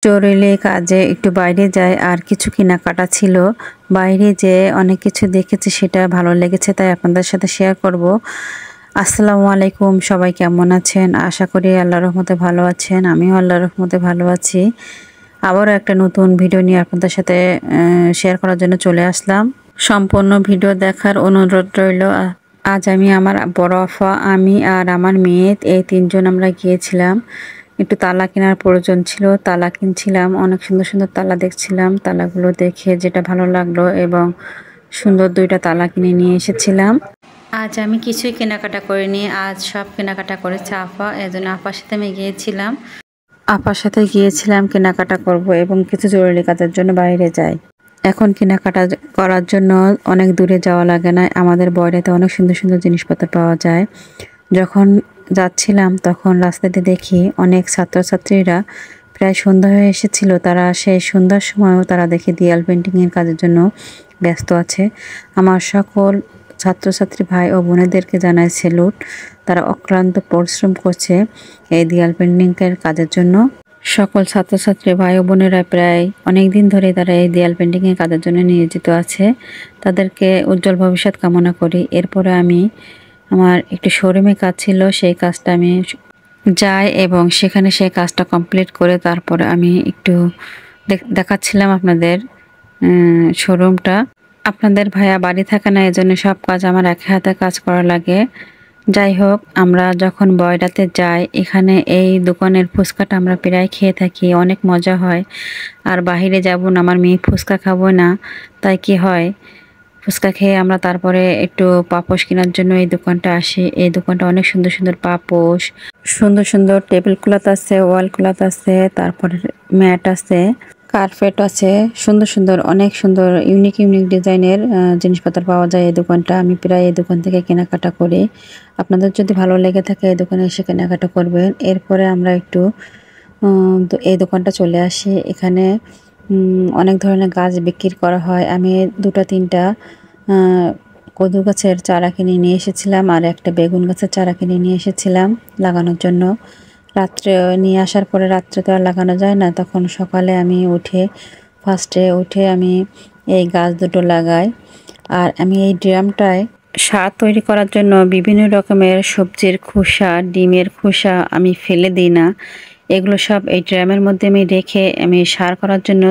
জরুরি কাজে একটু বাইরে যাই আর কিছু কেনাকাটা ছিল। বাইরে যেয়ে অনেক কিছু দেখেছি, সেটা ভালো লেগেছে, তাই আপনাদের সাথে শেয়ার করব। আসসালামু আলাইকুম, সবাই কেমন আছেন? আশা করি আল্লাহর রহমতে ভালো আছেন। আমিও আল্লাহর রহমতে ভালো আছি। আবারও একটা নতুন ভিডিও নিয়ে আপনাদের সাথে শেয়ার করার জন্য চলে আসলাম। সম্পূর্ণ ভিডিও দেখার অনুরোধ রইল। আজ আমি, আমার বড় আফা, আমি আর আমার মেয়ে, এই তিনজন আমরা গিয়েছিলাম। একটু তালা কেনার প্রয়োজন ছিল, তালা কিনছিলাম। অনেক সুন্দর সুন্দর তালা দেখছিলাম। তালাগুলো দেখে যেটা ভালো লাগলো এবং সুন্দর দুইটা তালা কিনে নিয়ে এসেছিলাম। আজ আমি কিছুই কেনাকাটা করিনি, আজ সব কেনাকাটা করেছে আপা। এজন্য আপার সাথে আমি গিয়েছিলাম। আপার সাথে গিয়েছিলাম কেনাকাটা করব এবং কিছু জরুরি কাজের জন্য বাইরে যাই। এখন কেনাকাটা করার জন্য অনেক দূরে যাওয়া লাগে না, আমাদের বয়রাতে অনেক সুন্দর সুন্দর জিনিসপত্র পাওয়া যায়। যখন যাচ্ছিলাম তখন রাস্তাতে দেখি অনেক ছাত্রছাত্রীরা প্রায় সন্ধ্যা হয়ে এসেছিল। তারা সেই সন্ধ্যার সময়ও তারা দেখি দেয়াল পেন্টিংয়ের কাজের জন্য ব্যস্ত আছে। আমার সকল ছাত্রছাত্রী ভাই ও বোনেদেরকে জানাই স্যালুট। তারা অক্লান্ত পরিশ্রম করছে এই দেয়াল পেন্টিংয়ের কাজের জন্য। সকল ছাত্রছাত্রী ভাই ও বোনেরা প্রায় অনেক দিন ধরে তারা এই দেয়াল পেন্টিংয়ের কাজের জন্য নিয়োজিত আছে। তাদেরকে উজ্জ্বল ভবিষ্যৎ কামনা করি। এরপরে আমি, আমার একটু শোরুমে কাজ ছিল, সেই কাজটা আমি যাই এবং সেখানে সেই কাজটা কমপ্লিট করে তারপরে আমি একটু দেখাচ্ছিলাম আপনাদের শোরুমটা। আপনাদের ভাইয়া বাড়ি থাকে না, এজন্য সব কাজ আমার এক হাতে কাজ করা লাগে। যাই হোক, আমরা যখন বয়রাতে যাই, এখানে এই দোকানের ফুচকাটা আমরা প্রায় খেয়ে থাকি, অনেক মজা হয়। আর বাহিরে যাব না, আমার মেয়ে ফুচকা খাবো না, তাই কি হয়, ফুচকা খেয়ে আমরা তারপরে একটু পাপোশ কেনার জন্য এই দোকানটা আসি। এই দোকানটা অনেক সুন্দর সুন্দর পাপোশ, সুন্দর সুন্দর টেবিল ক্লথ আছে, ওয়াল ক্লথ আছে, তারপরে ম্যাট আছে, কার্পেট আছে, সুন্দর সুন্দর, অনেক সুন্দর ইউনিক ইউনিক ডিজাইনের জিনিসপত্র পাওয়া যায় এই দোকানটা। আমি প্রায় এই দোকান থেকে কেনাকাটা করি। আপনাদের যদি ভালো লেগে থাকে এই দোকানে এসে কেনাকাটা করবেন। এরপরে আমরা একটু এই দোকানটা চলে আসি। এখানে অনেক ধরনের গাছ বিক্রি করা হয়। আমি দুটা তিনটা কদু গাছের চারা কিনে নিয়ে এসেছিলাম আর একটা বেগুন গাছের চারা কিনে নিয়ে এসেছিলাম লাগানোর জন্য। রাত্রে নিয়ে আসার পরে রাত্রে তো আর লাগানো যায় না, তখন সকালে আমি ফার্স্টে উঠে আমি এই গাছ দুটো লাগাই। আর আমি এই ড্রামটায় সার তৈরি করার জন্য বিভিন্ন রকমের সবজির খোসা, ডিমের খোসা আমি ফেলে দিই না, এগুলো সব এই ড্রামের মধ্যে আমি রেখে আমি সার করার জন্য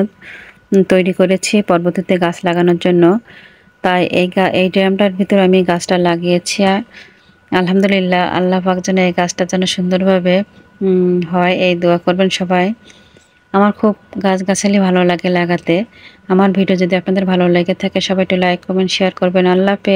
তৈরি করেছি, পরবর্তীতে গাছ লাগানোর জন্য। তাই এই ড্রামটার ভিতরে আমি গাছটা লাগিয়েছি। আলহামদুলিল্লাহ, আল্লাহ পাক যেন এই গাছটা যেন সুন্দরভাবে হয়, এই দোয়া করবেন সবাই। আমার খুব গাছগাছালি ভালো লাগে লাগাতে। আমার ভিডিও যদি আপনাদের ভালো লেগে থাকে, সবাই একটু লাইক, কমেন্ট, শেয়ার করবেন। আল্লাহ হাফেজ।